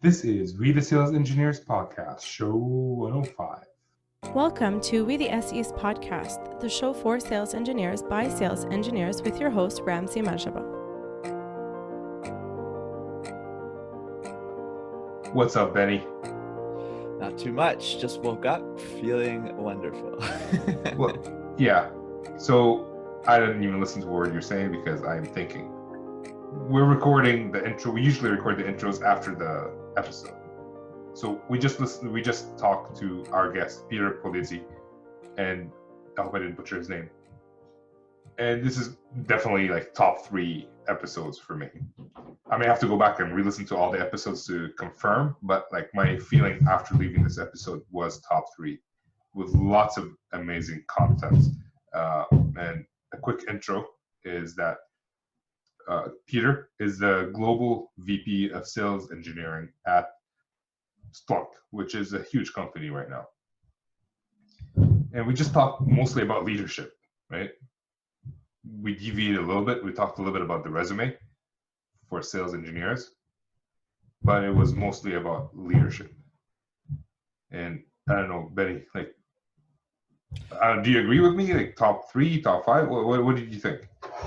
This is We the Sales Engineers Podcast, show 105. Welcome to We the SEs Podcast, the show for sales engineers by sales engineers with your host, Ramsey Majaba. What's up, Benny? Not too much. Just woke up feeling wonderful. Well, yeah. So I didn't even listen to a word you're saying because I'm thinking. We're recording the intro. We usually record the intros after the episode. So we just talked to our guest, Peter Polizzi, and I hope I didn't butcher his name. And this is definitely like top 3 episodes for me. I may have to go back and re-listen to all the episodes to confirm, but like my feeling after leaving this episode was top 3 with lots of amazing content. And a quick intro is that Peter is the Global VP of Sales Engineering at Splunk, which is a huge company right now. And we just talked mostly about leadership, right? We deviated a little bit. We talked a little bit about the resume for sales engineers, but it was mostly about leadership. And I don't know, Benny, like, do you agree with me? Like top 3, top 5? What did you think?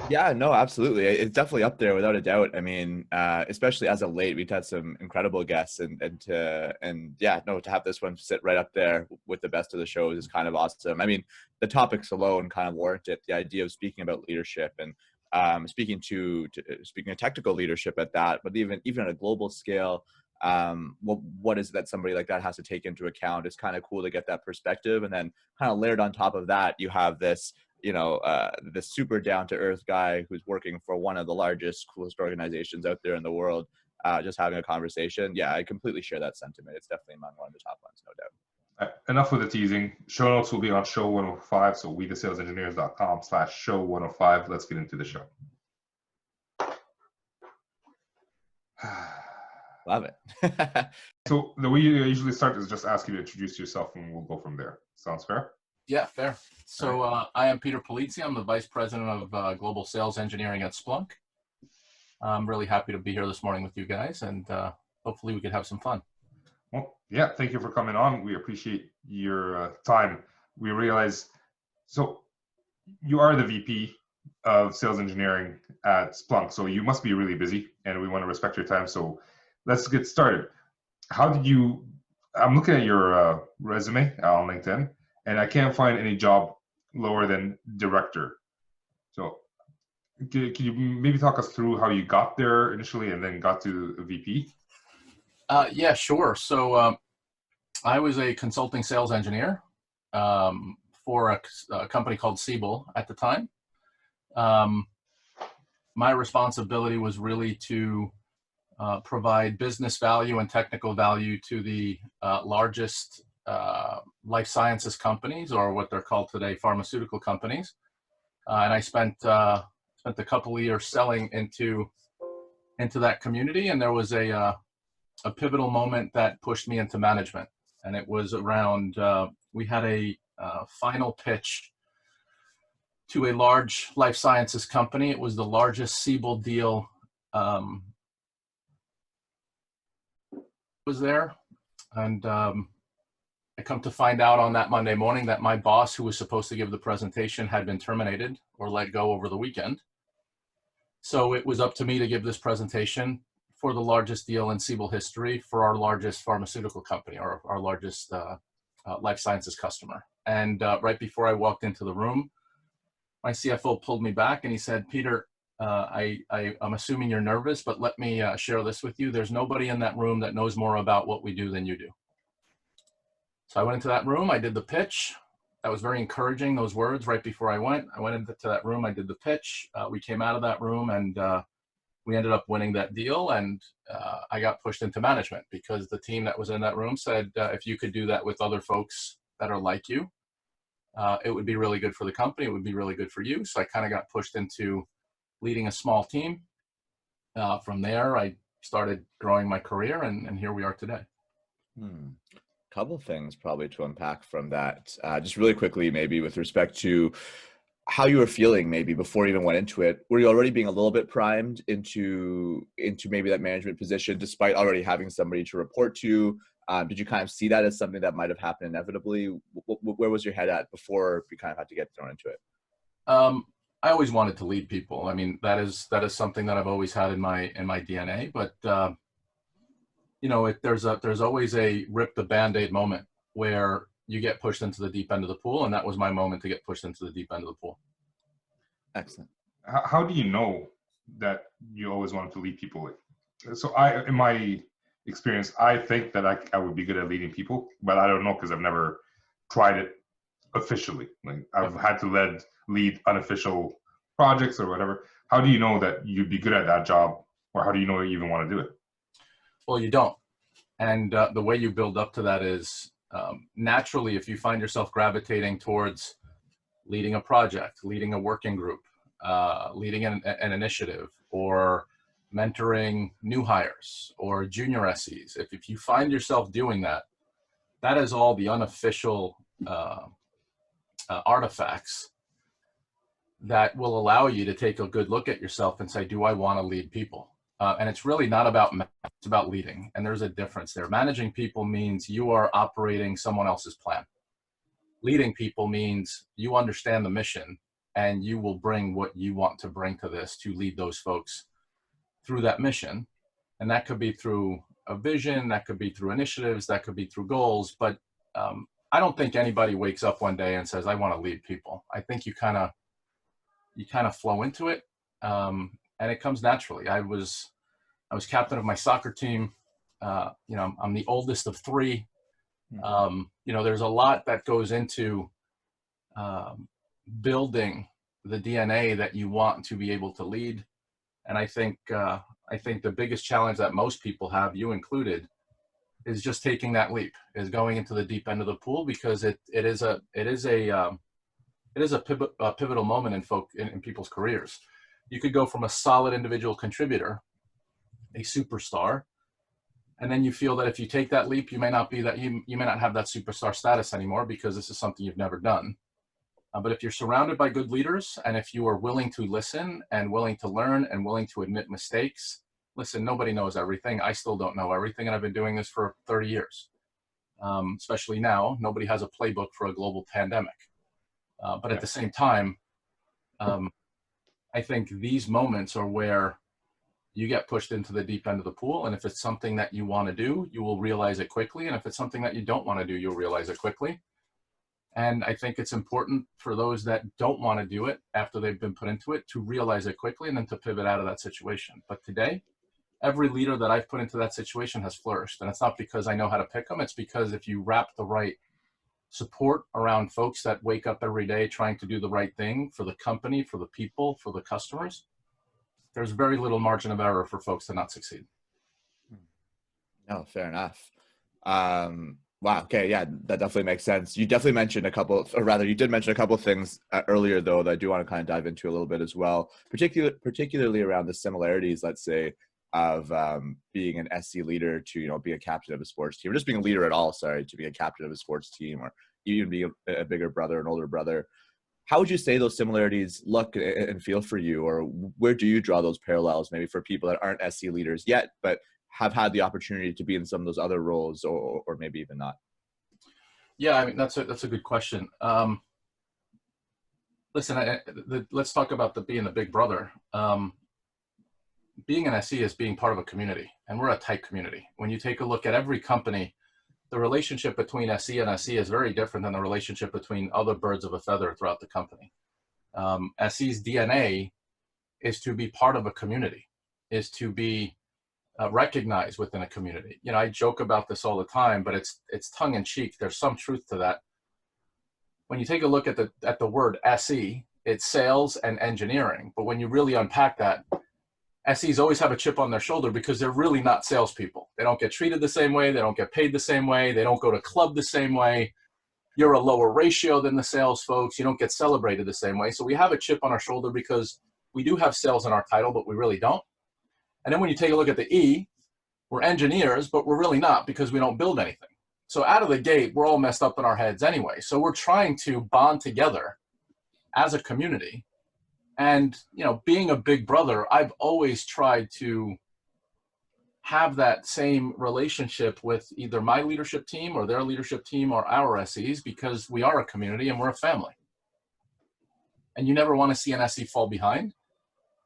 Yeah, no, absolutely. It's definitely up there without a doubt. I mean, especially as of late, we've had some incredible guests, to have this one sit right up there with the best of the shows is kind of awesome. I mean, the topics alone kind of warrant it. The idea of speaking about leadership and speaking of technical leadership at that, but even at a global scale, what is it that somebody like that has to take into account? It's kind of cool to get that perspective, and then kind of layered on top of that, you have this. This super down-to-earth guy who's working for one of the largest, coolest organizations out there in the world, just having a conversation. Yeah, I completely share that sentiment. It's definitely among one of the top ones, no doubt. Enough with the teasing. Show notes will be on show 105, so wetheSalesEngineers.com/show 105. Let's get into the show. Love it. So the way you usually start is just ask you to introduce yourself, and we'll go from there. Sounds fair? Yeah, fair. So I am Peter Polizzi. I'm the Vice President of Global Sales Engineering at Splunk. I'm really happy to be here this morning with you guys, and hopefully we could have some fun. Well, yeah, thank you for coming on. We appreciate your time. We realize, so you are the VP of Sales Engineering at Splunk, so you must be really busy, and we want to respect your time. So let's get started. I'm looking at your resume on LinkedIn, and I can't find any job lower than director. So can you maybe talk us through how you got there initially and then got to a VP? Yeah, sure. So I was a consulting sales engineer for a company called Siebel at the time. My responsibility was really to provide business value and technical value to the largest life sciences companies, or what they're called today, pharmaceutical companies. And I spent a couple of years selling into that community, and there was a pivotal moment that pushed me into management. And it was around, we had a final pitch to a large life sciences company. It was the largest Siebel deal was there. And I come to find out on that Monday morning that my boss, who was supposed to give the presentation, had been terminated or let go over the weekend. So it was up to me to give this presentation for the largest deal in Siebel history for our largest pharmaceutical company, or our largest life sciences customer. And right before I walked into the room, my CFO pulled me back and he said, "Peter, I'm assuming you're nervous, but let me share this with you. There's nobody in that room that knows more about what we do than you do." So I went into that room, I did the pitch. That was very encouraging, those words right before I went into that room, I did the pitch. We came out of that room, and we ended up winning that deal. And I got pushed into management because the team that was in that room said, if you could do that with other folks that are like you, it would be really good for the company. It would be really good for you. So I kind of got pushed into leading a small team. From there, I started growing my career, and here we are today. Couple things probably to unpack from that. Just really quickly, maybe with respect to how you were feeling maybe before you even went into it. Were you already being a little bit primed into maybe that management position, despite already having somebody to report to? Did you kind of see that as something that might have happened inevitably? Where was your head at before you kind of had to get thrown into it? I always wanted to lead people. I mean, that is something that I've always had in my DNA. But you know, there's always a rip the Band-Aid moment where you get pushed into the deep end of the pool, and that was my moment to get pushed into the deep end of the pool. Excellent. How do you know that you always wanted to lead people? So in my experience, I think that I would be good at leading people, but I don't know because I've never tried it officially. Like I've had to lead unofficial projects or whatever. How do you know that you'd be good at that job, or how do you know you even want to do it? Well, you don't. And the way you build up to that is naturally, if you find yourself gravitating towards leading a project, leading a working group, leading an initiative, or mentoring new hires or junior SEs, if you find yourself doing that, that is all the unofficial artifacts that will allow you to take a good look at yourself and say, do I want to lead people? And it's really not about it's about leading. And there's a difference there. Managing people means you are operating someone else's plan. Leading people means you understand the mission and you will bring what you want to bring to this to lead those folks through that mission. And that could be through a vision, that could be through initiatives, that could be through goals. But I don't think anybody wakes up one day and says, I want to lead people. I think you kind of flow into it. And it comes naturally. I was captain of my soccer team. You know, I'm the oldest of three. You know, there's a lot that goes into building the DNA that you want to be able to lead. And I think the biggest challenge that most people have, you included, is just taking that leap, is going into the deep end of the pool, because it is a pivotal moment in people's careers. You could go from a solid individual contributor, a superstar, and then you feel that if you take that leap, you may not have that superstar status anymore because this is something you've never done. But if you're surrounded by good leaders, and if you are willing to listen and willing to learn and willing to admit mistakes, listen, nobody knows everything. I still don't know everything, and I've been doing this for 30 years. Especially now, nobody has a playbook for a global pandemic. But at the same time, I think these moments are where you get pushed into the deep end of the pool. And if it's something that you want to do, you will realize it quickly. And if it's something that you don't want to do, you'll realize it quickly. And I think it's important for those that don't want to do it after they've been put into it to realize it quickly and then to pivot out of that situation. But today, every leader that I've put into that situation has flourished. And it's not because I know how to pick them. It's because if you wrap the right support around folks that wake up every day trying to do the right thing for the company, for the people, for the customers, there's very little margin of error for folks to not succeed. No, fair enough. Wow. Okay. Yeah, that definitely makes sense. You definitely mentioned you did mention a couple of things earlier, though, that I do want to kind of dive into a little bit as well, particularly around the similarities, let's say, of being an SC leader to, you know, being a captain of a sports team, or just being a leader at all, to be a captain of a sports team, or even being a bigger brother, an older brother. How would you say those similarities look and feel for you, or where do you draw those parallels maybe for people that aren't SC leaders yet, but have had the opportunity to be in some of those other roles, or maybe even not? Yeah, I mean, that's a good question. Listen, let's talk about being the big brother. Being an SE is being part of a community, and we're a tight community. When you take a look at every company, the relationship between SE and SE is very different than the relationship between other birds of a feather throughout the company. SE's DNA is to be part of a community, is to be recognized within a community. You know, I joke about this all the time, but it's tongue in cheek. There's some truth to that. When you take a look at the word SE, it's sales and engineering. But when you really unpack that, SEs always have a chip on their shoulder because they're really not salespeople. They don't get treated the same way. They don't get paid the same way. They don't go to club the same way. You're a lower ratio than the sales folks. You don't get celebrated the same way. So we have a chip on our shoulder because we do have sales in our title, but we really don't. And then when you take a look at the E, we're engineers, but we're really not because we don't build anything. So out of the gate, we're all messed up in our heads anyway. So we're trying to bond together as a community. And, you know, being a big brother, I've always tried to have that same relationship with either my leadership team or their leadership team or our SEs, because we are a community and we're a family. And you never want to see an SE fall behind.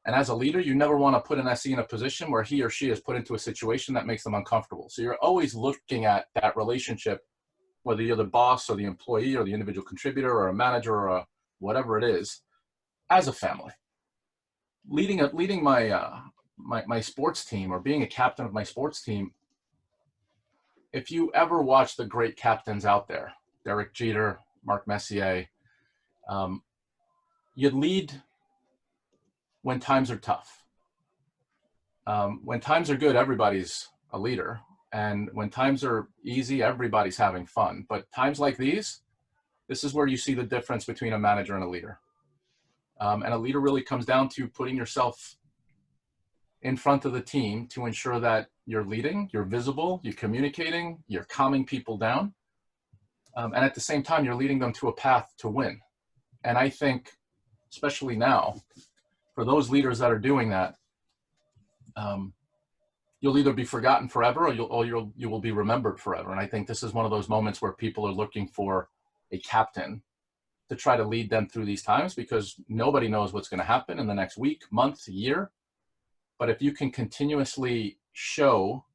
And as a leader, you never want to put an SE in a position where he or she is put into a situation that makes them uncomfortable. So you're always looking at that relationship, whether you're the boss or the employee or the individual contributor or a manager or a whatever it is, as a family. Leading my sports team or being a captain of my sports team, if you ever watch the great captains out there, Derek Jeter, Mark Messier, you lead when times are tough. When times are good, everybody's a leader. And when times are easy, everybody's having fun. But times like these, this is where you see the difference between a manager and a leader. And a leader really comes down to putting yourself in front of the team to ensure that you're leading, you're visible, you're communicating, you're calming people down. And at the same time, you're leading them to a path to win. And I think, especially now, for those leaders that are doing that, you'll either be forgotten forever or you will be remembered forever. And I think this is one of those moments where people are looking for a captain to try to lead them through these times, because nobody knows what's going to happen in the next week, month, year. But if you can continuously show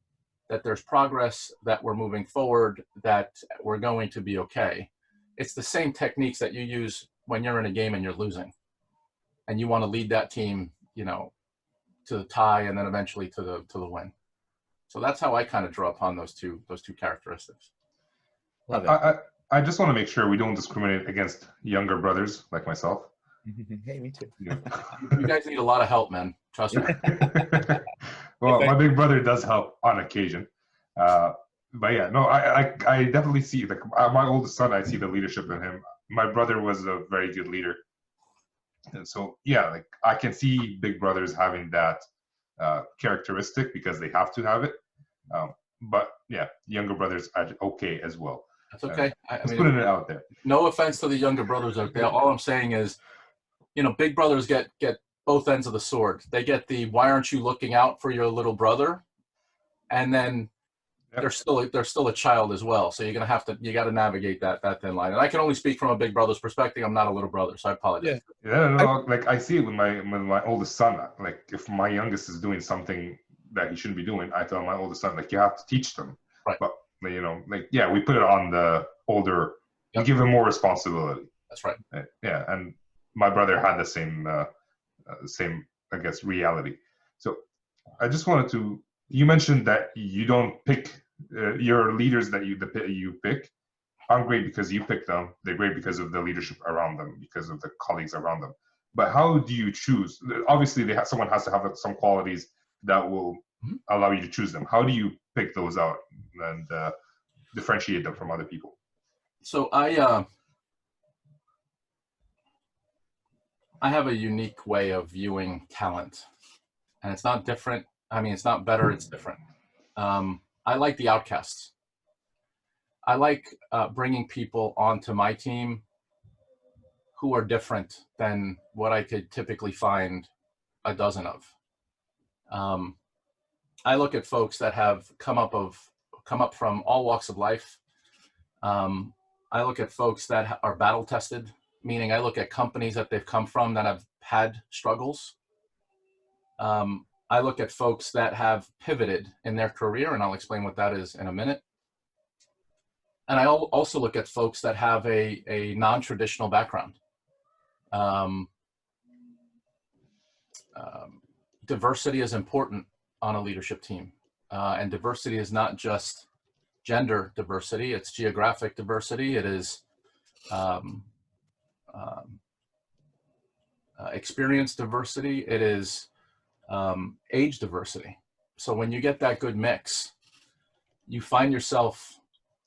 that there's progress, that we're moving forward, that we're going to be okay, it's the same techniques that you use when you're in a game and you're losing. And you want to lead that team, you know, to the tie and then eventually to the win. So that's how I kind of draw upon those two characteristics. Love it. I just want to make sure we don't discriminate against younger brothers like myself. Hey, me too. Yeah. You guys need a lot of help, man. Trust me. Well, my big brother does help on occasion. But yeah, no, I definitely see, like, my oldest son, I see the leadership in him. My brother was a very good leader. And so, yeah, like, I can see big brothers having that characteristic because they have to have it. But yeah, younger brothers are okay as well. That's okay. I Just mean, putting it out there. no offense to the younger brothers out there. All I'm saying is, you know, big brothers get both ends of the sword. They get the, why aren't you looking out for your little brother? And then they're still a child as well. So you got to navigate that thin line. And I can only speak from a big brother's perspective. I'm not a little brother, so I apologize. Yeah, no, like, I see it with my oldest son. Like, if my youngest is doing something that he shouldn't be doing, I tell my oldest son, like, you have to teach them. Right. But, you know, like, yeah, we put it on the older, we give him more responsibility. That's right. Yeah, and my brother had the same, I guess, reality. So I just wanted to, you mentioned that you don't pick your leaders that you pick aren't great because you pick them. They're great because of the leadership around them, because of the colleagues around them. But how do you choose? Obviously, someone has to have some qualities that will allow you to choose them. How do you pick those out and differentiate them from other people? So I have a unique way of viewing talent, and it's not different. I mean, it's not better, it's different. I like the outcasts. I like bringing people onto my team who are different than what I could typically find a dozen of. I look at folks that have come up from all walks of life. I look at folks that are battle tested, meaning I look at companies that they've come from that have had struggles. I look at folks that have pivoted in their career, and I'll explain what that is in a minute. And I also look at folks that have a non-traditional background. Diversity is important on a leadership team. And diversity is not just gender diversity, it's geographic diversity, it is experience diversity, it is age diversity. So when you get that good mix, you find yourself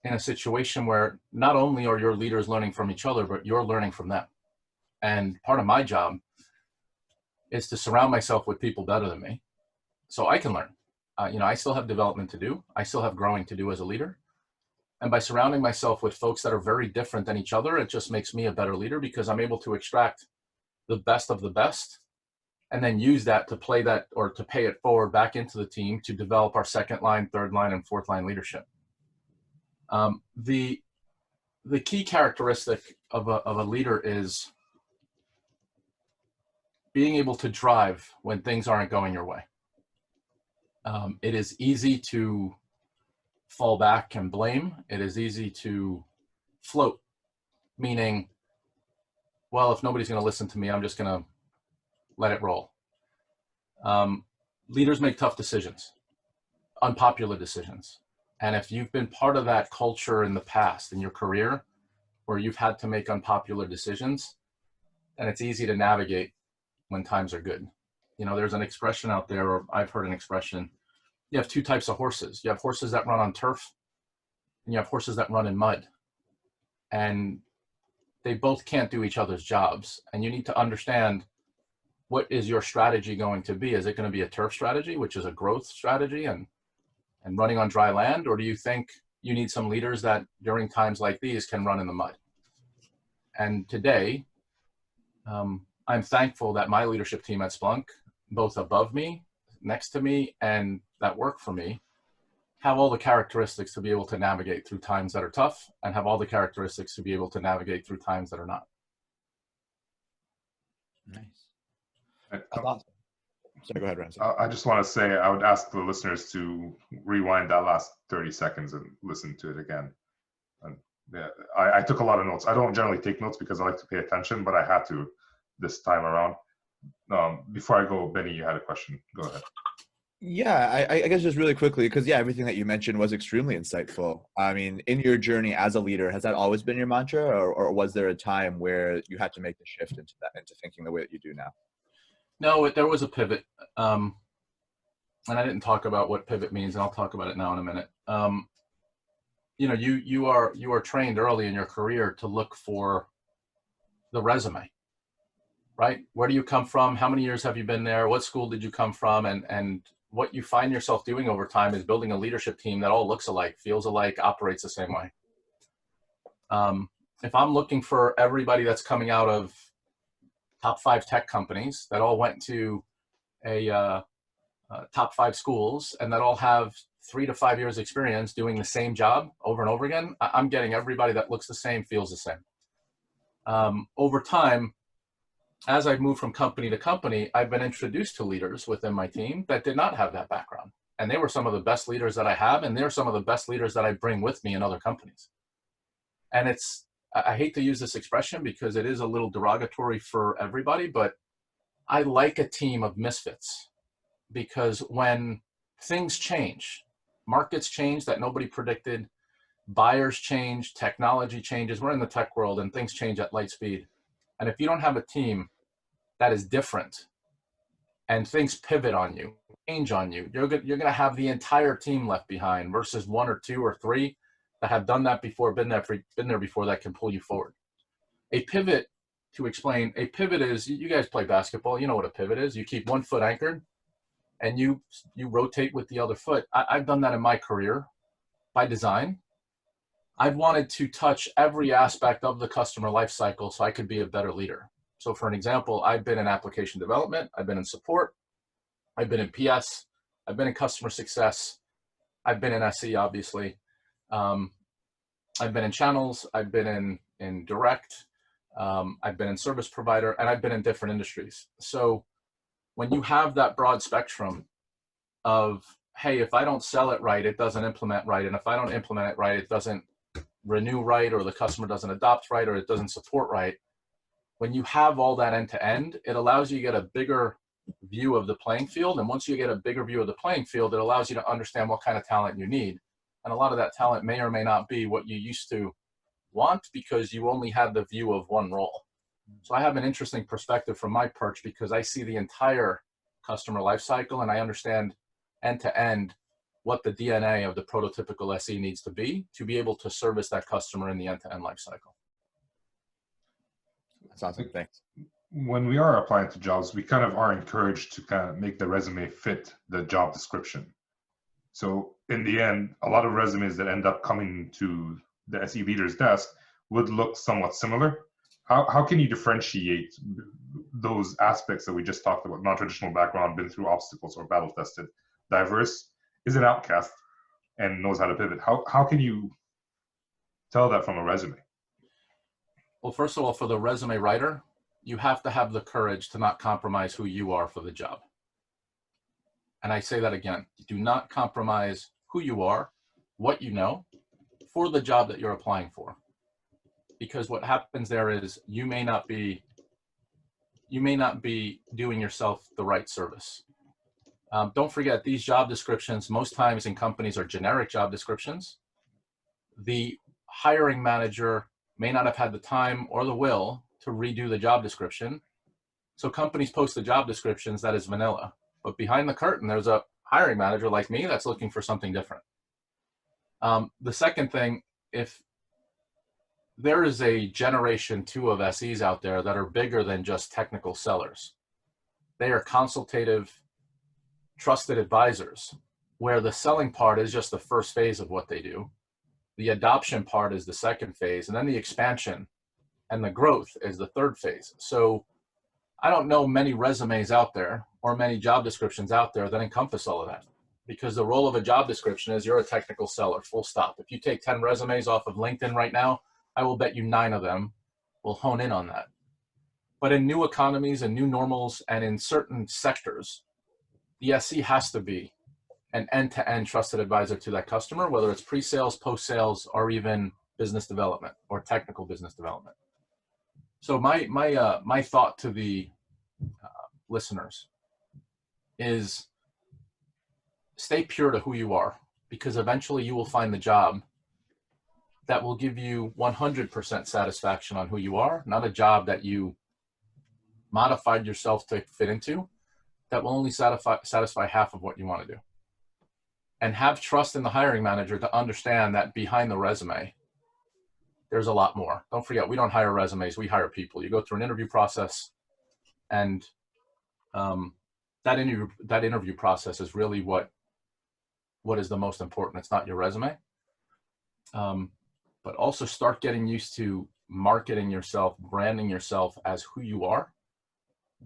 in a situation where not only are your leaders learning from each other, but you're learning from them. And part of my job is to surround myself with people better than me so I can learn. You know, I still have development to do. I still have growing to do as a leader. And by surrounding myself with folks that are very different than each other, it just makes me a better leader because I'm able to extract the best of the best and then use that to play that or to pay it forward back into the team to develop our second line, third line, and fourth line leadership. The key characteristic of a leader is being able to drive when things aren't going your way. It is easy to fall back and blame. It is easy to float, meaning, well, if nobody's going to listen to me, I'm just going to let it roll. Leaders make tough decisions, unpopular decisions. And if you've been part of that culture in the past in your career where you've had to make unpopular decisions, then it's easy to navigate when times are good. You know, there's an expression out there, or I've heard an expression, you have two types of horses. You have horses that run on turf and you have horses that run in mud. And they both can't do each other's jobs. And you need to understand, what is your strategy going to be? Is it going to be a turf strategy, which is a growth strategy and running on dry land? Or do you think you need some leaders that during times like these can run in the mud? And today, I'm thankful that my leadership team at Splunk, both above me, next to me, and that work for me, have all the characteristics to be able to navigate through times that are tough and have all the characteristics to be able to navigate through times that are not. Nice. That's awesome. Sorry, go ahead, Ramsey. I just want to say, I would ask the listeners to rewind that last 30 seconds and listen to it again. And yeah, I took a lot of notes. I don't generally take notes because I like to pay attention, but I had to this time around. Before I go, Benny, you had a question. Go ahead. Yeah, I guess just really quickly, because yeah, everything that you mentioned was extremely insightful. I mean, in your journey as a leader, has that always been your mantra, or was there a time where you had to make the shift into thinking the way that you do now? No, there was a pivot. And I didn't talk about what pivot means, and I'll talk about it now in a minute. You know, you are trained early in your career to look for the resume, right? Where do you come from? How many years have you been there? What school did you come from? And what you find yourself doing over time is building a leadership team that all looks alike, feels alike, operates the same way. If I'm looking for everybody that's coming out of top 5 tech companies that all went to a top 5 schools and that all have 3 to 5 years experience doing the same job over and over again, I'm getting everybody that looks the same, feels the same. Over time, as I've moved from company to company, I've been introduced to leaders within my team that did not have that background. And they were some of the best leaders that I have, and they're some of the best leaders that I bring with me in other companies. And I hate to use this expression because it is a little derogatory for everybody, but I like a team of misfits, because when things change, markets change that nobody predicted, buyers change, technology changes. We're in the tech world and things change at light speed. And if you don't have a team that is different and things pivot on you, change on you, you're going to have the entire team left behind versus 1 or 2 or 3 that have done that before, been there before, that can pull you forward. A pivot, to explain, a pivot is, you guys play basketball, you know what a pivot is. You keep one foot anchored and you rotate with the other foot. I've done that in my career by design. I've wanted to touch every aspect of the customer lifecycle so I could be a better leader. So for an example, I've been in application development, I've been in support, I've been in PS, I've been in customer success, I've been in SE, obviously. I've been in channels, I've been in direct, I've been in service provider, and I've been in different industries. So when you have that broad spectrum of, hey, if I don't sell it right, it doesn't implement right. And if I don't implement it right, it doesn't renew right, or the customer doesn't adopt right, or it doesn't support right. When you have all that end to end, it allows you to get a bigger view of the playing field. And once you get a bigger view of the playing field, it allows you to understand what kind of talent you need. And a lot of that talent may or may not be what you used to want because you only had the view of one role. So I have an interesting perspective from my perch because I see the entire customer lifecycle and I understand end to end what the DNA of the prototypical SE needs to be able to service that customer in the end-to-end lifecycle. That's awesome. Thanks. When we are applying to jobs, we kind of are encouraged to kind of make the resume fit the job description. So in the end, a lot of resumes that end up coming to the SE leader's desk would look somewhat similar. How can you differentiate those aspects that we just talked about? Non-traditional background, been through obstacles or battle tested, diverse, is an outcast, and knows how to pivot. How can you tell that from a resume? Well, first of all, for the resume writer, you have to have the courage to not compromise who you are for the job. And I say that again, do not compromise who you are, what you know, for the job that you're applying for. Because what happens there is you may not be doing yourself the right service. Don't forget, these job descriptions, most times in companies, are generic job descriptions. The hiring manager may not have had the time or the will to redo the job description. So companies post the job descriptions that is vanilla. But behind the curtain, there's a hiring manager like me that's looking for something different. The second thing, if there is a generation 2 of SEs out there that are bigger than just technical sellers. They are consultative, trusted advisors, where the selling part is just the first phase of what they do. The adoption part is the second phase, and then the expansion and the growth is the third phase. So I don't know many resumes out there or many job descriptions out there that encompass all of that, because the role of a job description is you're a technical seller, full stop. If you take 10 resumes off of LinkedIn right now, I will bet you 9 of them will hone in on that. But in new economies and new normals and in certain sectors, the SE has to be an end-to-end trusted advisor to that customer, whether it's pre-sales, post-sales, or even business development or technical business development. So my thought to the listeners is stay pure to who you are, because eventually you will find the job that will give you 100% satisfaction on who you are, not a job that you modified yourself to fit into, that will only satisfy half of what you want to do. And have trust in the hiring manager to understand that behind the resume, there's a lot more. Don't forget, we don't hire resumes, we hire people. You go through an interview process, and that interview process is really what is the most important. It's not your resume. But also start getting used to marketing yourself, branding yourself as who you are,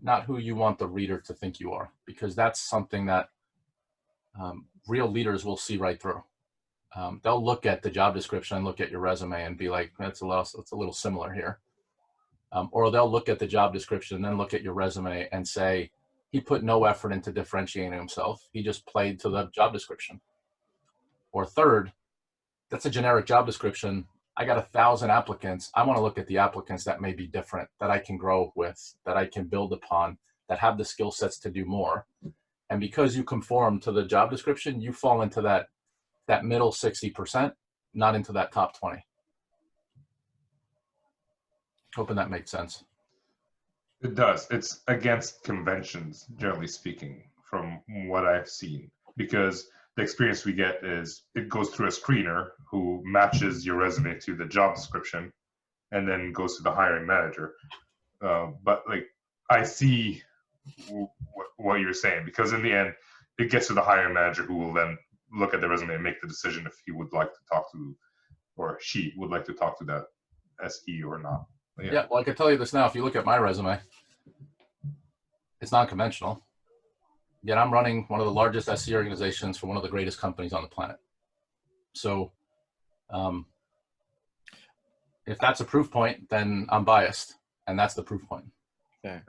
not who you want the reader to think you are, because that's something that real leaders will see right through. They'll look at the job description, look at your resume and be like, that's a little similar here. Or they'll look at the job description and then look at your resume and say, he put no effort into differentiating himself. He just played to the job description. Or third, that's a generic job description. I got 1,000 applicants. I want to look at the applicants that may be different, that I can grow with, that I can build upon, that have the skill sets to do more. And because you conform to the job description, you fall into that middle 60%, not into that top 20. Hoping that makes sense. It does. It's against conventions, generally speaking, from what I've seen, because the experience we get is it goes through a screener who matches your resume to the job description and then goes to the hiring manager. But like, I see what you're saying, because in the end, it gets to the hiring manager who will then look at the resume and make the decision if he would like to talk to, or she would like to talk to that SE or not. Yeah, well, I can tell you this now. If you look at my resume, it's non-conventional. Yet I'm running one of the largest SE organizations for one of the greatest companies on the planet. So if that's a proof point, then I'm biased, and that's the proof point. Yeah.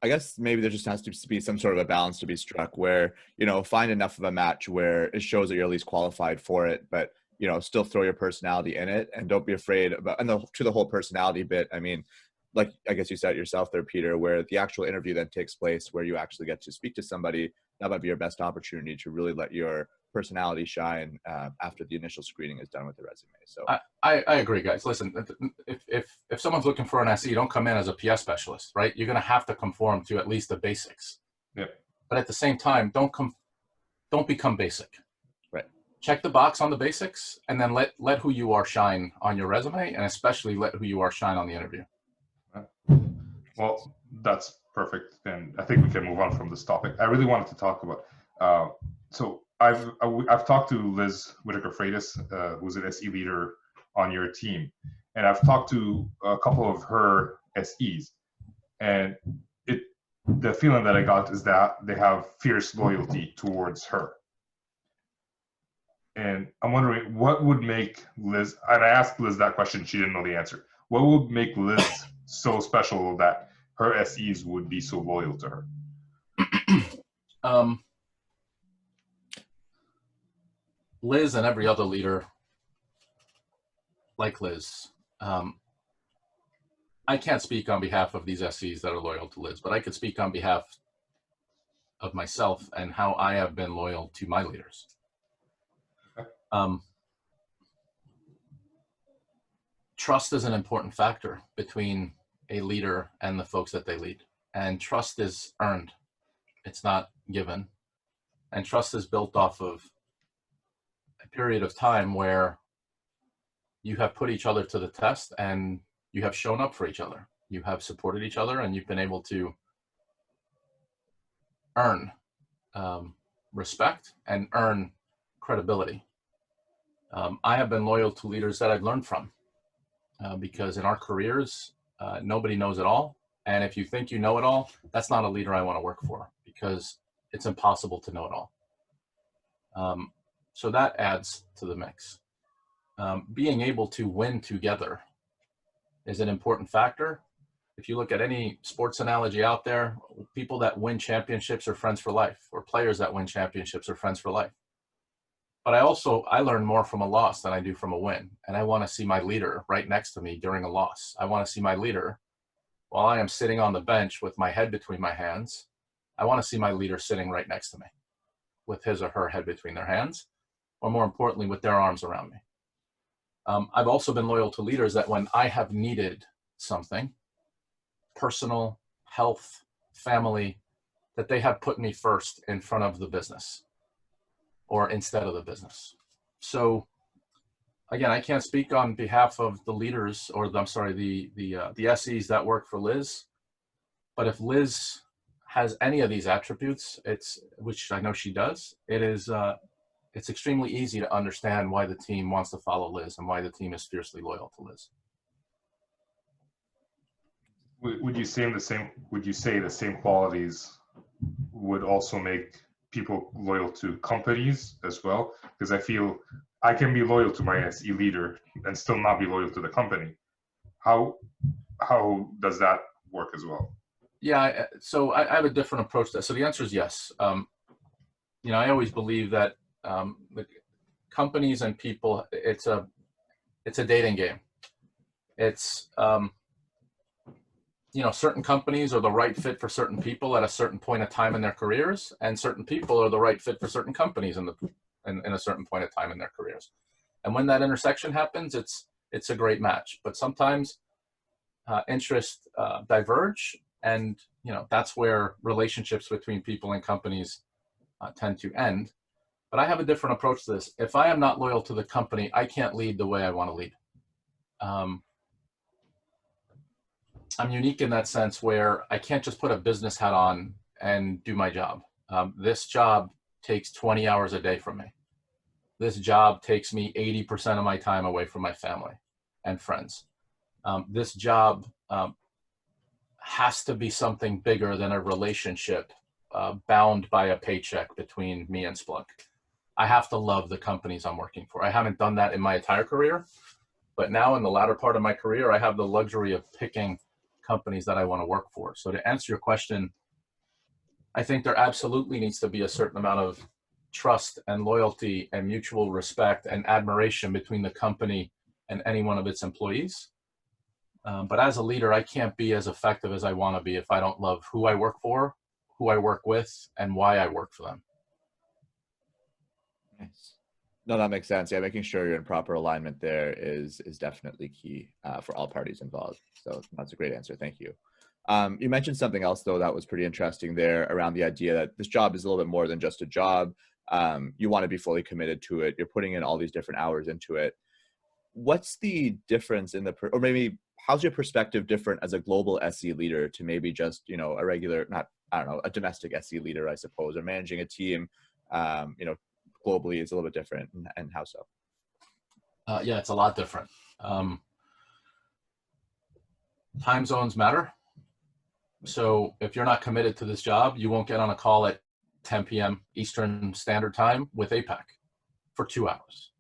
I guess maybe there just has to be some sort of a balance to be struck where, find enough of a match where it shows that you're at least qualified for it, but, still throw your personality in it, and don't be afraid about, and to the whole personality bit. I mean, like, I guess you said it yourself there, Peter, where the actual interview then takes place, where you actually get to speak to somebody. That might be your best opportunity to really let your personality shine after the initial screening is done with the resume. So I agree, guys. Listen, if someone's looking for an SE, don't come in as a PS specialist, right? You're going to have to conform to at least the basics. Yeah. But at the same time, don't become basic. Right. Check the box on the basics, and then let who you are shine on your resume, and especially let who you are shine on the interview. Well, that's perfect. And I think we can move on from this topic. I really wanted to talk about, so I've talked to Liz Whitaker-Freitas, who's an SE leader on your team, and I've talked to a couple of her SEs, and the feeling that I got is that they have fierce loyalty towards her. And I'm wondering what would make Liz, and I asked Liz that question, she didn't know the answer. What would make Liz so special that her SEs would be so loyal to her? Liz and every other leader like Liz, I can't speak on behalf of these SEs that are loyal to Liz, but I could speak on behalf of myself and how I have been loyal to my leaders. Trust is an important factor between a leader and the folks that they lead. And trust is earned. It's not given. And trust is built off of a period of time where you have put each other to the test and you have shown up for each other. You have supported each other and you've been able to earn respect and earn credibility. I have been loyal to leaders that I've learned from because in our careers, nobody knows it all. And if you think you know it all, that's not a leader I want to work for because it's impossible to know it all. So that adds to the mix. Being able to win together is an important factor. If you look at any sports analogy out there, people that win championships are friends for life, or players that win championships are friends for life. But I learn more from a loss than I do from a win. And I want to see my leader right next to me during a loss. I want to see my leader while I am sitting on the bench with my head between my hands. I want to see my leader sitting right next to me with his or her head between their hands, or more importantly, with their arms around me. I've also been loyal to leaders that when I have needed something, personal, health, family, that they have put me first in front of the business or instead of the business. So again, I can't speak on behalf of the leaders or the SEs that work for Liz, but if Liz has any of these attributes, which I know she does, it's extremely easy to understand why the team wants to follow Liz and why the team is fiercely loyal to Liz. Would you say the same qualities would also make people loyal to companies as well? Because I feel I can be loyal to my SE leader and still not be loyal to the company. How does that work as well? Yeah, so I have a different approach to that. So the answer is yes. I always believe that the companies and people, it's a dating game. It's certain companies are the right fit for certain people at a certain point of time in their careers, and certain people are the right fit for certain companies in a certain point of time in their careers. And when that intersection happens, it's a great match. But sometimes interests diverge, and that's where relationships between people and companies tend to end. But I have a different approach to this. If I am not loyal to the company, I can't lead the way I want to lead. I'm unique in that sense where I can't just put a business hat on and do my job. This job takes 20 hours a day from me. This job takes me 80% of my time away from my family and friends. This job has to be something bigger than a relationship bound by a paycheck between me and Splunk. I have to love the companies I'm working for. I haven't done that in my entire career, but now in the latter part of my career, I have the luxury of picking companies that I want to work for. So to answer your question, I think there absolutely needs to be a certain amount of trust and loyalty and mutual respect and admiration between the company and any one of its employees. But as a leader, I can't be as effective as I want to be if I don't love who I work for, who I work with, and why I work for them. Nice. No, that makes sense. Yeah, making sure you're in proper alignment there is definitely key for all parties involved. So that's a great answer. Thank you. You mentioned something else, though, that was pretty interesting there around the idea that this job is a little bit more than just a job. You want to be fully committed to it. You're putting in all these different hours into it. What's the difference in or maybe how's your perspective different as a global SE leader to maybe just, a regular, a domestic SE leader, I suppose, or managing a team, globally is a little bit different, and how so? Yeah, it's a lot different. Time zones matter. So if you're not committed to this job, you won't get on a call at 10 p.m. Eastern Standard Time with APAC for 2 hours.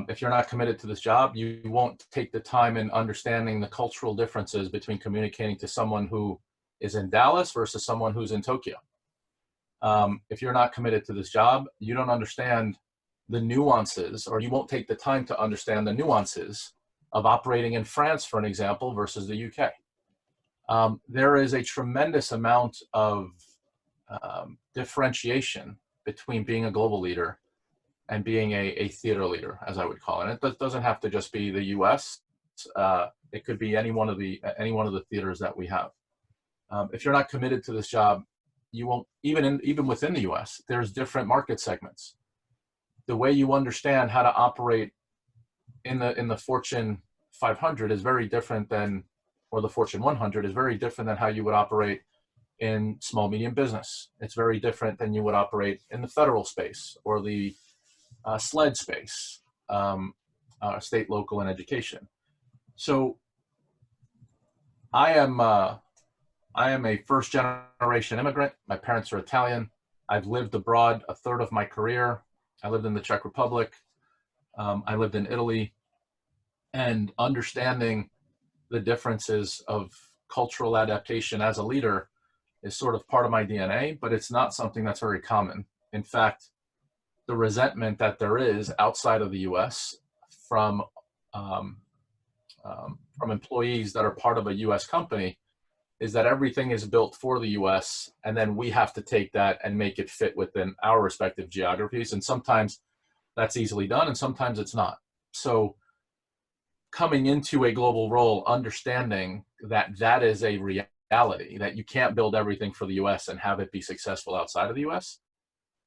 If you're not committed to this job, you won't take the time in understanding the cultural differences between communicating to someone who is in Dallas versus someone who's in Tokyo. If you're not committed to this job, you don't understand the nuances, or you won't take the time to understand the nuances of operating in France, for an example, versus the UK. There is a tremendous amount of differentiation between being a global leader and being a theater leader, as I would call it. And it doesn't have to just be the US. It could be any one of the theaters that we have. If you're not committed to this job, you won't, even within the US, there's different market segments. The way you understand how to operate in the Fortune 500 is very different than, or the Fortune 100 is very different than how you would operate in small, medium business. It's very different than you would operate in the federal space or the SLED space, state, local, and education. So I am a first generation immigrant. My parents are Italian. I've lived abroad a third of my career. I lived in the Czech Republic. I lived in Italy, and understanding the differences of cultural adaptation as a leader is sort of part of my DNA, but it's not something that's very common. In fact, the resentment that there is outside of the US from employees that are part of a US company is that everything is built for the US, and then we have to take that and make it fit within our respective geographies. And sometimes that's easily done, and sometimes it's not. So coming into a global role, understanding that that is a reality, that you can't build everything for the US and have it be successful outside of the US,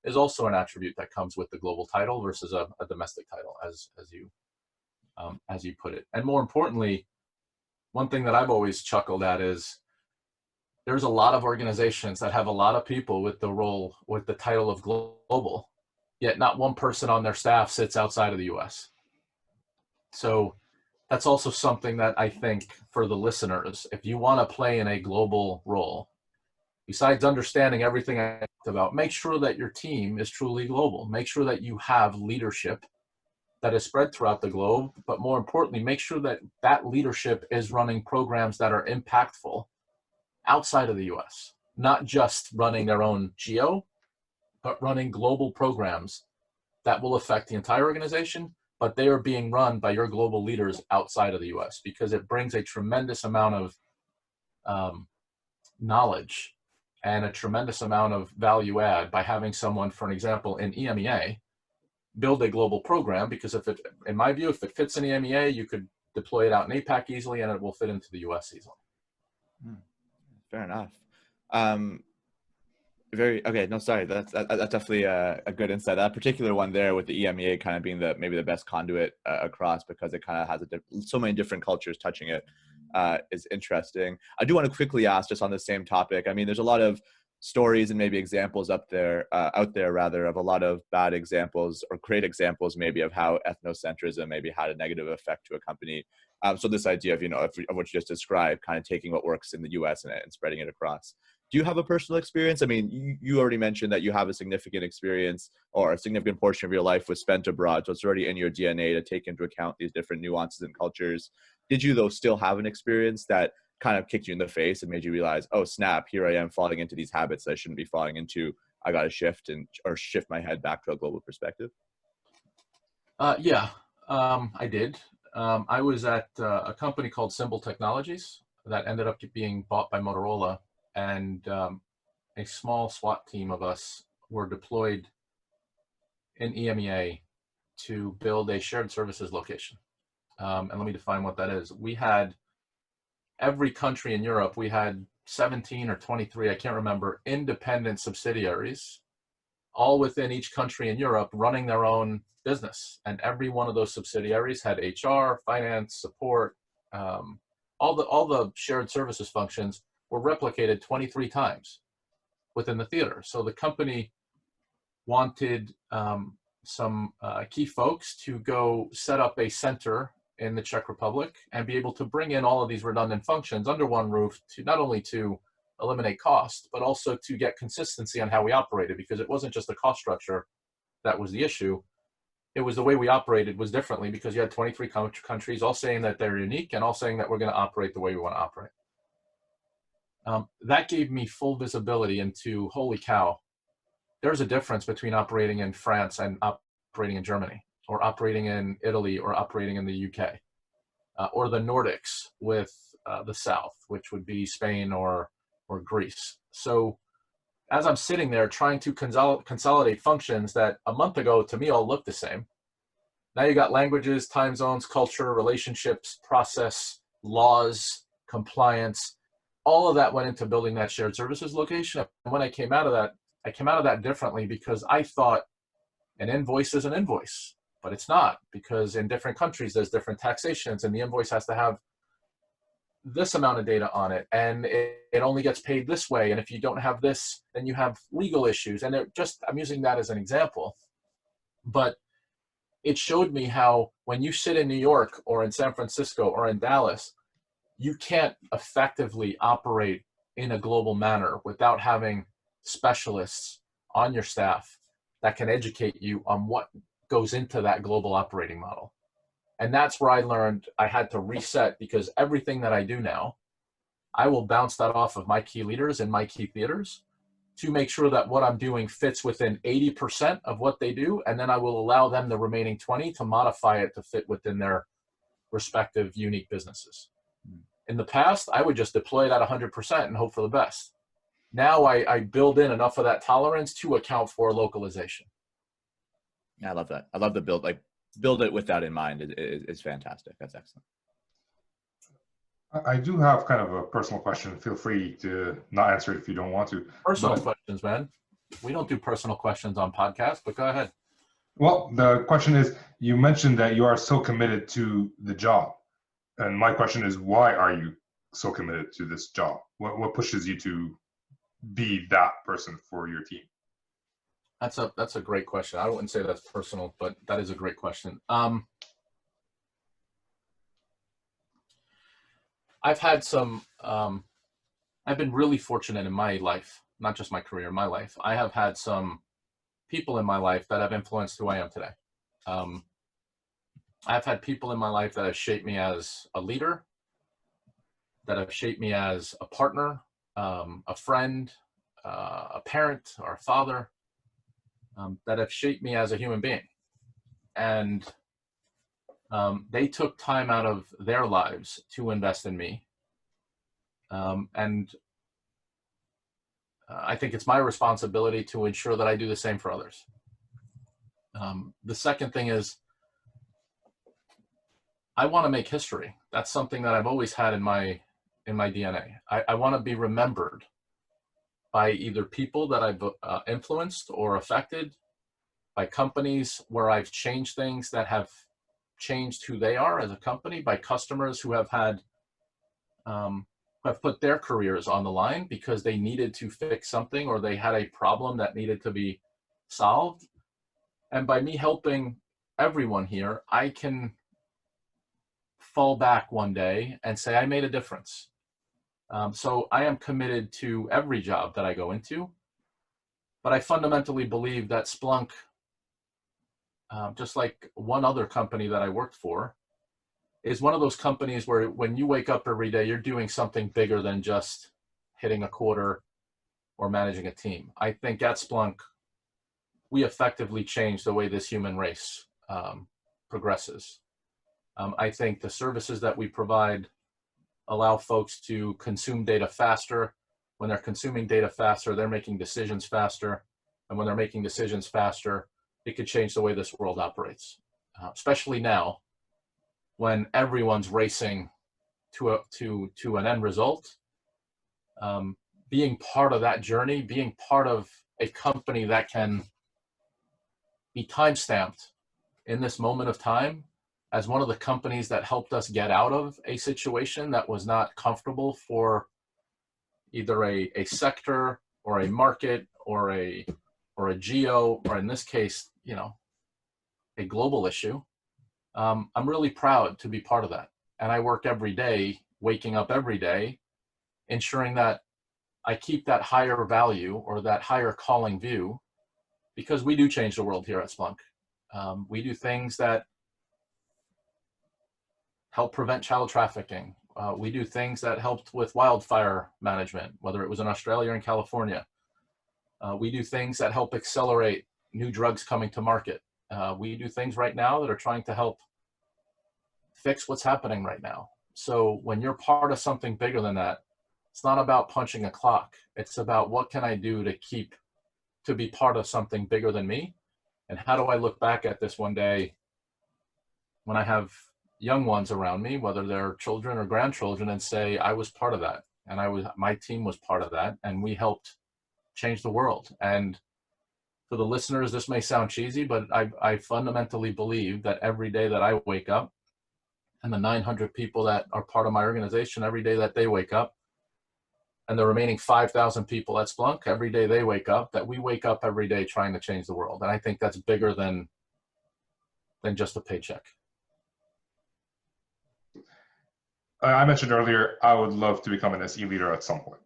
is also an attribute that comes with the global title versus a domestic title, as you put it. And more importantly, one thing that I've always chuckled at is there's a lot of organizations that have a lot of people with the title of global, yet not one person on their staff sits outside of the US. So that's also something that I think for the listeners, if you want to play in a global role, besides understanding everything I talked about, make sure that your team is truly global. Make sure that you have leadership that is spread throughout the globe, but more importantly, make sure that that leadership is running programs that are impactful outside of the US, not just running their own geo, but running global programs that will affect the entire organization, but they are being run by your global leaders outside of the US, because it brings a tremendous amount of knowledge and a tremendous amount of value add by having someone, for an example, in EMEA, build a global program, because if it, in my view, if it fits in EMEA, you could deploy it out in APAC easily, and it will fit into the US easily. Fair enough. Okay. No, sorry. That's definitely a good insight. That particular one there with the EMEA kind of being maybe the best conduit across, because it kind of has so many different cultures touching it, is interesting. I do want to quickly ask, just on the same topic. I mean, there's a lot of stories and maybe examples out there of a lot of bad examples or great examples maybe of how ethnocentrism maybe had a negative effect to a company. So this idea of, of what you just described, kind of taking what works in the US and spreading it across. Do you have a personal experience? I mean, you already mentioned that you have a significant experience, or a significant portion of your life was spent abroad. So it's already in your DNA to take into account these different nuances and cultures. Did you, though, still have an experience that kind of kicked you in the face and made you realize, oh, snap, here I am falling into these habits that I shouldn't be falling into. I got to shift my head back to a global perspective? Yeah, I did. I was at a company called Symbol Technologies that ended up being bought by Motorola, and a small SWAT team of us were deployed in EMEA to build a shared services location. And let me define what that is. We had every country in Europe, we had 17 or 23, I can't remember, independent subsidiaries, all within each country in Europe running their own business. And every one of those subsidiaries had HR, finance, support, all the shared services functions were replicated 23 times within the theater. So the company wanted some key folks to go set up a center in the Czech Republic and be able to bring in all of these redundant functions under one roof to not only to eliminate cost, but also to get consistency on how we operated, because it wasn't just the cost structure that was the issue. It was the way we operated was differently, because you had 23 countries all saying that they're unique and all saying that we're going to operate the way we want to operate. That gave me full visibility into, holy cow, there's a difference between operating in France and operating in Germany, or operating in Italy, or operating in the UK, or the Nordics with the South, which would be Spain or Greece. So as I'm sitting there trying to consolidate functions that a month ago to me all looked the same, now you got languages, time zones, culture, relationships, process, laws, compliance, all of that went into building that shared services location. And when I came out of that differently, because I thought an invoice is an invoice, but it's not, because in different countries there's different taxations, and the invoice has to have this amount of data on it, and it only gets paid this way, and if you don't have this, then you have legal issues. And I'm using that as an example, but it showed me how when you sit in New York or in San Francisco or in Dallas, you can't effectively operate in a global manner without having specialists on your staff that can educate you on what goes into that global operating model. And that's where I learned I had to reset, because everything that I do now, I will bounce that off of my key leaders in my key theaters to make sure that what I'm doing fits within 80% of what they do. And then I will allow them the remaining 20 to modify it to fit within their respective unique businesses. In the past, I would just deploy it at 100% and hope for the best. Now I build in enough of that tolerance to account for localization. Yeah, I love that. I love the build it with that in mind is fantastic. That's excellent. I do have kind of a personal question. Feel free to not answer it if you don't want to. Personal questions, man. We don't do personal questions on podcasts, but go ahead. Well, the question is, you mentioned that you are so committed to the job. And my question is, why are you so committed to this job? What pushes you to be that person for your team? That's a great question. I wouldn't say that's personal, but that is a great question. I've had I've been really fortunate in my life, not just my career, my life. I have had some people in my life that have influenced who I am today. I've had people in my life that have shaped me as a leader, that have shaped me as a partner, a friend, a parent, or a father, that have shaped me as a human being. And they took time out of their lives to invest in me. And I think it's my responsibility to ensure that I do the same for others. The second thing is, I want to make history. That's something that I've always had in my DNA. I want to be remembered by either people that I've influenced or affected, by companies where I've changed things that have changed who they are as a company, by customers who have put their careers on the line because they needed to fix something or they had a problem that needed to be solved. And by me helping everyone here, I can fall back one day and say, I made a difference. So I am committed to every job that I go into, but I fundamentally believe that Splunk, just like one other company that I worked for, is one of those companies where when you wake up every day, you're doing something bigger than just hitting a quarter or managing a team. I think at Splunk, we effectively change the way this human race progresses. I think the services that we provide allow folks to consume data faster. When they're consuming data faster, they're making decisions faster. And when they're making decisions faster, it could change the way this world operates, especially now when everyone's racing to an end result. Being part of that journey, being part of a company that can be time-stamped in this moment of time as one of the companies that helped us get out of a situation that was not comfortable for either a sector or a market or a geo, or in this case, a global issue, I'm really proud to be part of that. And I work every day, waking up every day, ensuring that I keep that higher value or that higher calling view, because we do change the world here at Splunk. We do things that help prevent child trafficking. We do things that helped with wildfire management, whether it was in Australia or in California. We do things that help accelerate new drugs coming to market. We do things right now that are trying to help fix what's happening right now. So when you're part of something bigger than that, it's not about punching a clock. It's about what can I do to be part of something bigger than me? And how do I look back at this one day when I have young ones around me, whether they're children or grandchildren, and say, I was part of that. And my team was part of that. And we helped change the world. And for the listeners, this may sound cheesy, but I fundamentally believe that every day that I wake up, and the 900 people that are part of my organization, every day that they wake up, and the remaining 5,000 people at Splunk, every day they wake up, that we wake up every day trying to change the world. And I think that's bigger than just a paycheck. I mentioned earlier, I would love to become an SE leader at some point.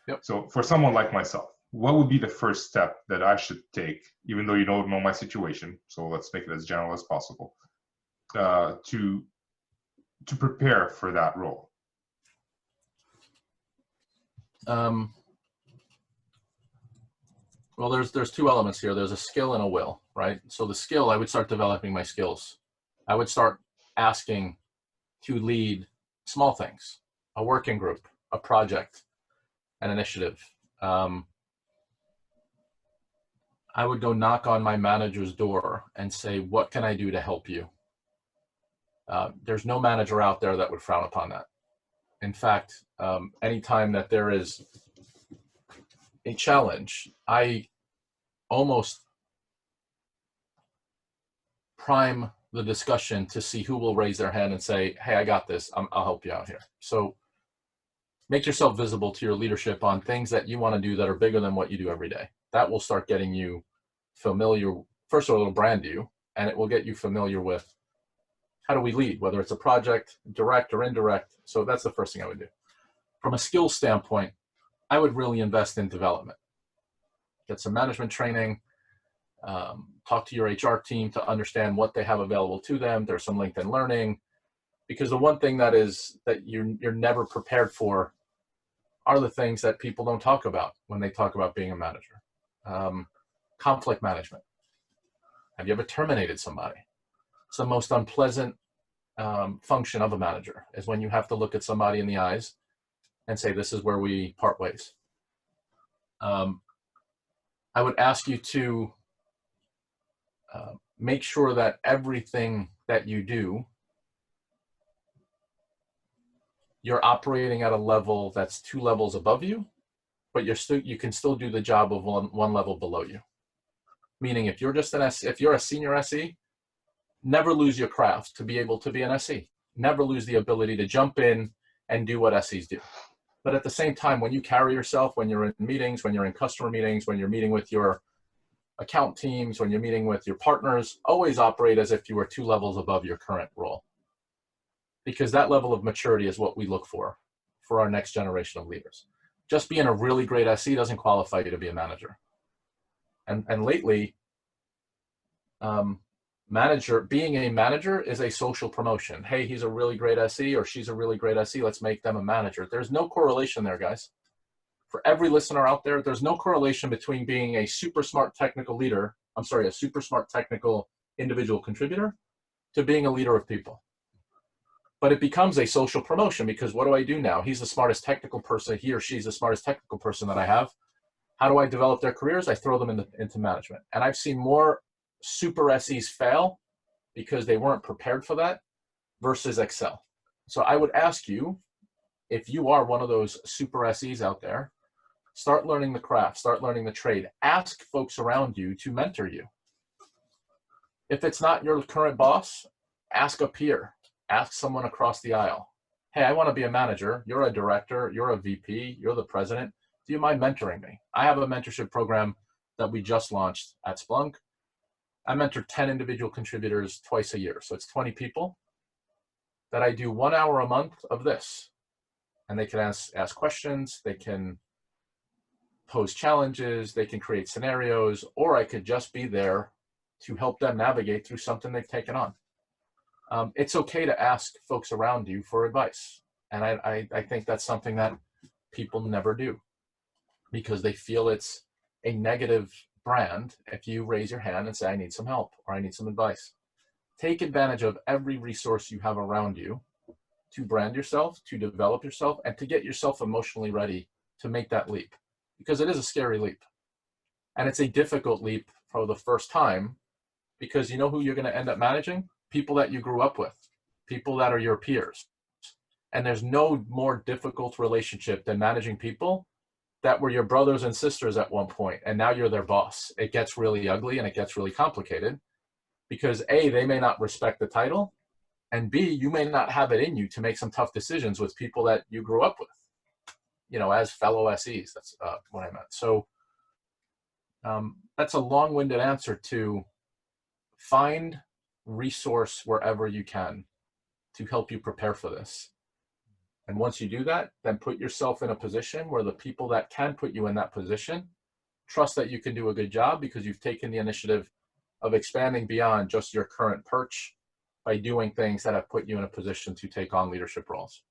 Yep. So for someone like myself, what would be the first step that I should take, even though you don't know my situation, so let's make it as general as possible, to prepare for that role? Well, there's two elements here. There's a skill and a will, right? So the skill, I would start developing my skills. I would start asking to lead small things, a working group, a project, an initiative. I would go knock on my manager's door and say, what can I do to help you? There's no manager out there that would frown upon that. In fact, anytime that there is a challenge, I almost prime the discussion to see who will raise their hand and say, hey, I got this, I'll help you out here. So make yourself visible to your leadership on things that you want to do that are bigger than what you do every day. That will start getting you familiar. First of all, it'll brand you, and it will get you familiar with how do we lead, whether it's a project, direct or indirect. So that's the first thing I would do. From a skills standpoint, I would really invest in development. Get some management training, talk to your HR team to understand what they have available to them. There's some LinkedIn Learning, because the one thing that you're never prepared for are the things that people don't talk about when they talk about being a manager. Conflict management. Have you ever terminated somebody? It's the most unpleasant function of a manager, is when you have to look at somebody in the eyes and say, this is where we part ways. I would ask you to make sure that everything that you do, you're operating at a level that's 2 levels above you, but you can still do the job of one level below you. Meaning, if you're just if you're a senior SE, never lose your craft to be able to be an SE. Never lose the ability to jump in and do what SEs do. But at the same time, when you carry yourself, when you're in meetings, when you're in customer meetings, when you're meeting with your account teams, when you're meeting with your partners, always operate as if you were 2 levels above your current role. Because that level of maturity is what we look for our next generation of leaders. Just being a really great SE doesn't qualify you to be a manager. And lately, being a manager is a social promotion. Hey, he's a really great SE, or she's a really great SE. Let's make them a manager. There's no correlation there, guys. For every listener out there, there's no correlation between being a super smart technical leader, a super smart technical individual contributor, to being a leader of people. But it becomes a social promotion, because what do I do now? He's the smartest technical person. He or she's the smartest technical person that I have. How do I develop their careers? I throw them into management. And I've seen more super SEs fail because they weren't prepared for that versus excel. So I would ask you, if you are one of those super SEs out there, start learning the craft, start learning the trade. Ask folks around you to mentor you. If it's not your current boss, ask a peer, ask someone across the aisle. Hey, I want to be a manager. You're a director, you're a VP, you're the president. Do you mind mentoring me? I have a mentorship program that we just launched at Splunk. I mentor 10 individual contributors twice a year. So it's 20 people that I do 1 hour a month of this. And they can ask questions, they can pose challenges, they can create scenarios, or I could just be there to help them navigate through something they've taken on. It's okay to ask folks around you for advice. And I think that's something that people never do because they feel it's a negative brand if you raise your hand and say, I need some help or I need some advice. Take advantage of every resource you have around you to brand yourself, to develop yourself, and to get yourself emotionally ready to make that leap. Because it is a scary leap. And it's a difficult leap for the first time because you know who you're going to end up managing? People that you grew up with, people that are your peers. And there's no more difficult relationship than managing people that were your brothers and sisters at one point, and now you're their boss. It gets really ugly and it gets really complicated because A, they may not respect the title, and B, you may not have it in you to make some tough decisions with people that you grew up with, you know, as fellow SEs. That's what I meant. So that's a long-winded answer to find resource wherever you can to help you prepare for this. And once you do that, then put yourself in a position where the people that can put you in that position trust that you can do a good job because you've taken the initiative of expanding beyond just your current perch by doing things that have put you in a position to take on leadership roles.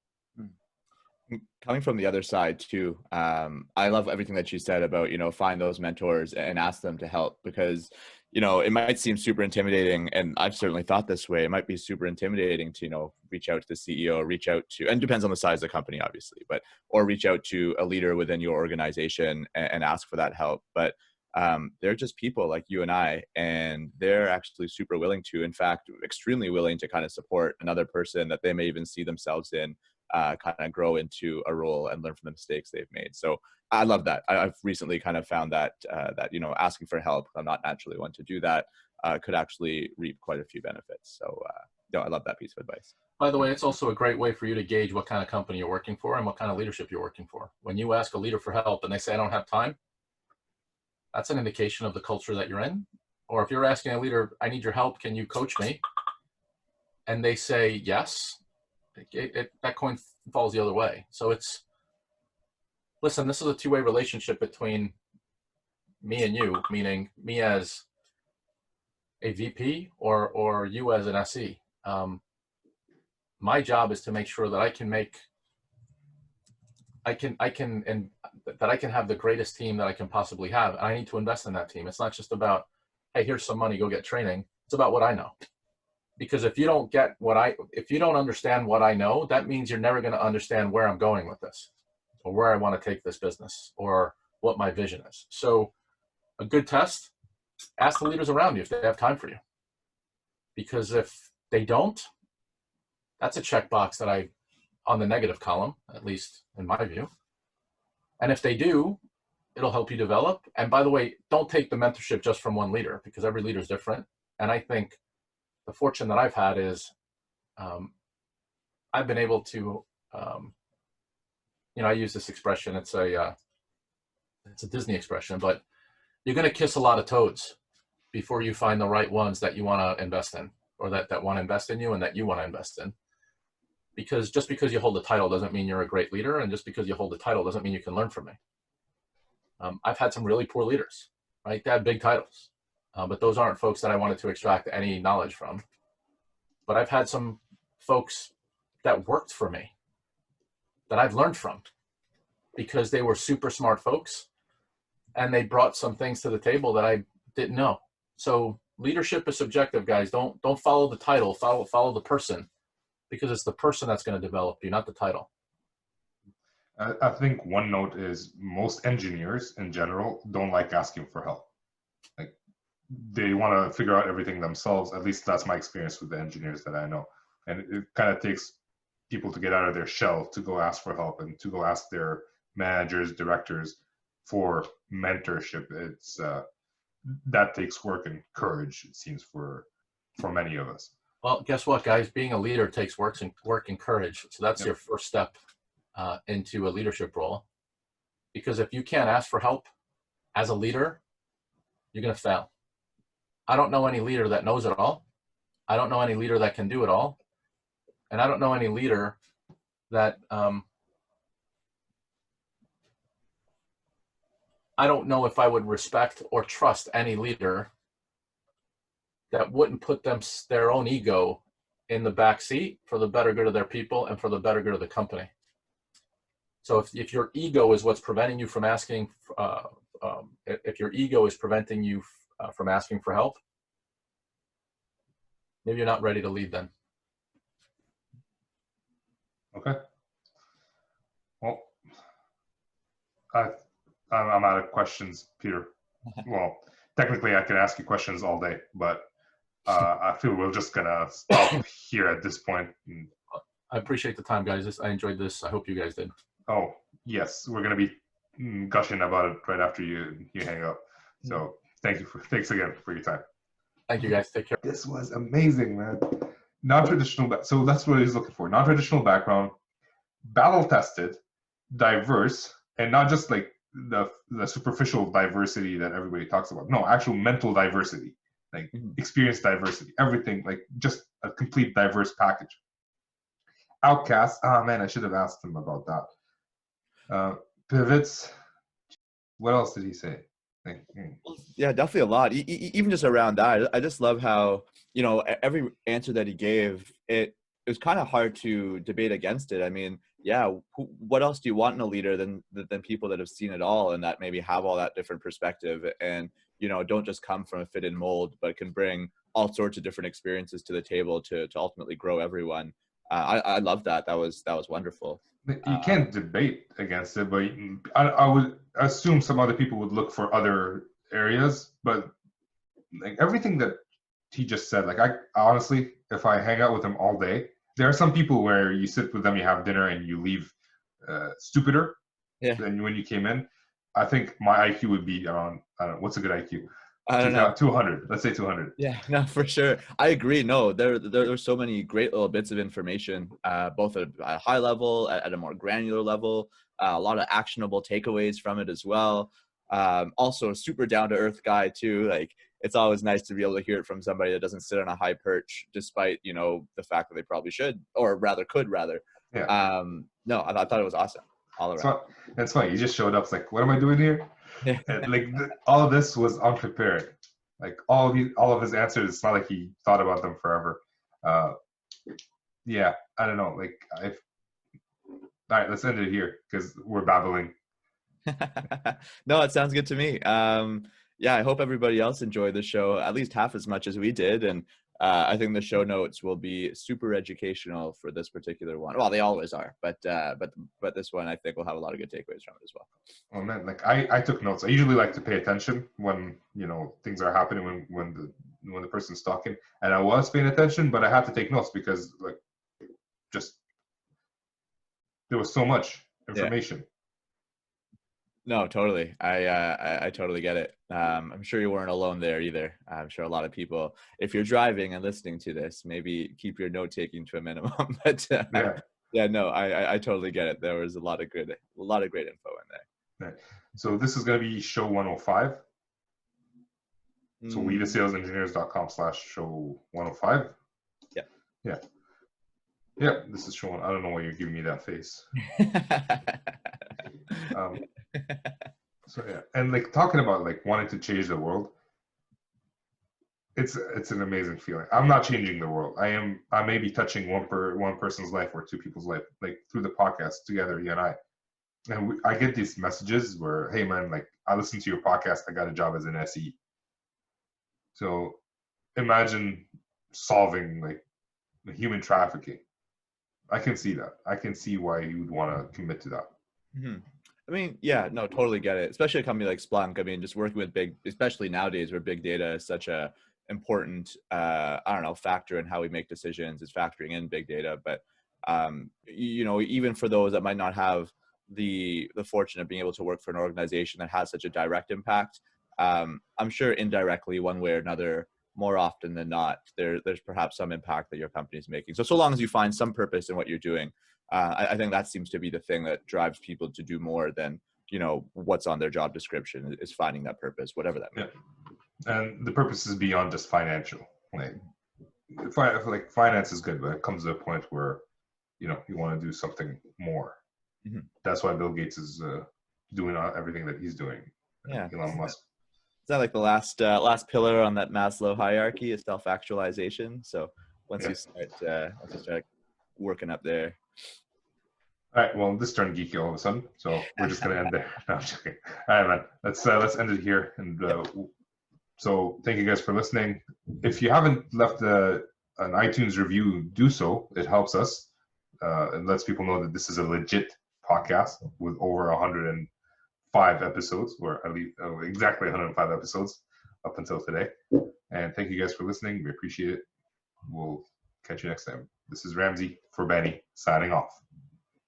Coming from the other side too, I love everything that you said about, you know, find those mentors and ask them to help because, you know, it might seem super intimidating, and I've certainly thought this way. It might be super intimidating to, you know, reach out to the CEO, reach out to, and it depends on the size of the company, obviously, but, or reach out to a leader within your organization and ask for that help. But they're just people like you and I, and they're actually super willing to, in fact, extremely willing to kind of support another person that they may even see themselves in, kind of grow into a role and learn from the mistakes they've made. So I love that. I've recently kind of found that, that, you know, asking for help, I'm not naturally one to do that, could actually reap quite a few benefits. So, I love that piece of advice. By the way, it's also a great way for you to gauge what kind of company you're working for and what kind of leadership you're working for. When you ask a leader for help and they say, I don't have time, that's an indication of the culture that you're in. Or if you're asking a leader, I need your help, can you coach me? And they say yes, that coin falls the other way. So it's, listen, this is a two-way relationship between me and you, meaning me as a VP or you as an SE. My job is to make sure that I can have the greatest team that I can possibly have. And I need to invest in that team. It's not just about, hey, here's some money, go get training. It's about what I know. Because if you don't understand what I know, that means you're never going to understand where I'm going with this or where I want to take this business or what my vision is. So a good test, ask the leaders around you if they have time for you. Because if they don't, that's a checkbox that on the negative column, at least in my view. And if they do, it'll help you develop. And by the way, don't take the mentorship just from one leader because every leader is different. And I think the fortune that I've had is I've been able to, I use this expression. It's a Disney expression, but you're going to kiss a lot of toads before you find the right ones that you want to invest in or that want to invest in you and that you want to invest in. Because just because you hold a title doesn't mean you're a great leader. And just because you hold a title doesn't mean you can learn from me. I've had some really poor leaders, right? They had big titles. But those aren't folks that I wanted to extract any knowledge from. But I've had some folks that worked for me that I've learned from because they were super smart folks and they brought some things to the table that I didn't know. So leadership is subjective, guys. Don't follow the title, follow the person because it's the person that's going to develop you, not the title. I think one note is most engineers in general don't like asking for help. Like they want to figure out everything themselves. At least that's my experience with the engineers that I know. And it kind of takes people to get out of their shell to go ask for help and to go ask their managers, directors for mentorship. It's that takes work and courage, it seems, for many of us. Well, guess what, guys? Being a leader takes work and courage. So that's your first step into a leadership role. Because if you can't ask for help as a leader, you're going to fail. I don't know any leader that knows it all. I don't know any leader that can do it all. And I don't know any leader that, I don't know if I would respect or trust any leader that wouldn't put their own ego in the back seat for the better good of their people and for the better good of the company. So if your ego is what's preventing you from asking, if your ego is preventing you from asking for help, maybe you're not ready to lead then. Okay. Well, I'm out of questions, Peter. Well, technically I can ask you questions all day, but I feel we're just gonna stop here at this point. I appreciate the time, guys. I enjoyed this. I hope you guys did. Oh, yes, we're gonna be gushing about it right after you hang up. So thanks again for your time. Thank you, guys. Take care. This was amazing, man. Non-traditional, so that's what he's looking for. Non-traditional background, battle-tested, diverse, and not just like the superficial diversity that everybody talks about. No, actual mental diversity, like experience diversity, everything, like just a complete diverse package. Outcast, oh man, I should have asked him about that. Pivots, what else did he say? Yeah, definitely a lot. Even just around that, I just love how, you know, every answer that he gave, it was kind of hard to debate against it. I mean, yeah, what else do you want in a leader than people that have seen it all and that maybe have all that different perspective and, you know, don't just come from a fit-in mold, but can bring all sorts of different experiences to the table to ultimately grow everyone. I love that. That was wonderful. You can't debate against it, but I would assume some other people would look for other areas. But like everything that he just said, like I honestly, if I hang out with him all day, there are some people where you sit with them, you have dinner, and you leave stupider than when you came in. I think my IQ would be around, I don't know, what's a good IQ? I don't know. 200. Let's say 200. Yeah, no, for sure. I agree. No, there's so many great little bits of information, both at a high level, at a more granular level, a lot of actionable takeaways from it as well. Also a super down to earth guy too. Like it's always nice to be able to hear it from somebody that doesn't sit on a high perch, despite, you know, the fact that they probably should, or rather could rather. Yeah. No, I thought it was awesome all around. So that's funny. You just showed up. It's like, what am I doing here? And like all of this was unprepared. Like all of his answers, it's not like he thought about them forever. Yeah, I don't know. Like all right, let's end it here because we're babbling. No, it sounds good to me. Yeah, I hope everybody else enjoyed the show at least half as much as we did, and I think the show notes will be super educational for this particular one. Well, they always are, but this one I think will have a lot of good takeaways from it as well. Oh man, like I took notes. I usually like to pay attention when, you know, things are happening when the person's talking, and I was paying attention, but I had to take notes because like just there was so much information. Yeah. No, totally. I totally get it. I'm sure you weren't alone there either. I'm sure a lot of people, if you're driving and listening to this, maybe keep your note taking to a minimum. But yeah, no, I totally get it. There was a lot of great info in there. Right. So this is going to be show 105. So wetheSalesEngineers.com/show 105. Yeah. This is showing. I don't know why you're giving me that face. So yeah, and like talking about like wanting to change the world, it's an amazing feeling. I'm not changing the world. I may be touching one person's life or two people's life, like through the podcast together, you and I. And I get these messages where, hey man, like I listened to your podcast, I got a job as an SE. So imagine solving like human trafficking. I can see that. I can see why you would want to commit to that. Mm-hmm. I mean, yeah, no, totally get it. Especially a company like Splunk. I mean, just working with especially nowadays where big data is such a important, factor in how we make decisions is factoring in big data. But, you know, even for those that might not have the fortune of being able to work for an organization that has such a direct impact, I'm sure indirectly, one way or another, more often than not, there's perhaps some impact that your company is making. So long as you find some purpose in what you're doing, I think that seems to be the thing that drives people to do more than, you know, what's on their job description is finding that purpose, whatever that means. And the purpose is beyond just financial. Like finance is good, but it comes to a point where you want to do something more. Mhm. That's why Bill Gates is doing everything that he's doing. Yeah. Elon Musk. Is that like the last pillar on that Maslow hierarchy is self-actualization? So once you start working up there. All right. Well, this turned geeky all of a sudden, so we're just gonna end there. No, I'm joking. All right, man. Let's end it here. And so thank you guys for listening. If you haven't left an iTunes review, do so. It helps us. It lets people know that this is a legit podcast with over 105 episodes, or at least exactly 105 episodes up until today. And thank you guys for listening. We appreciate it. We'll catch you next time. This is Ramsey for Benny signing off.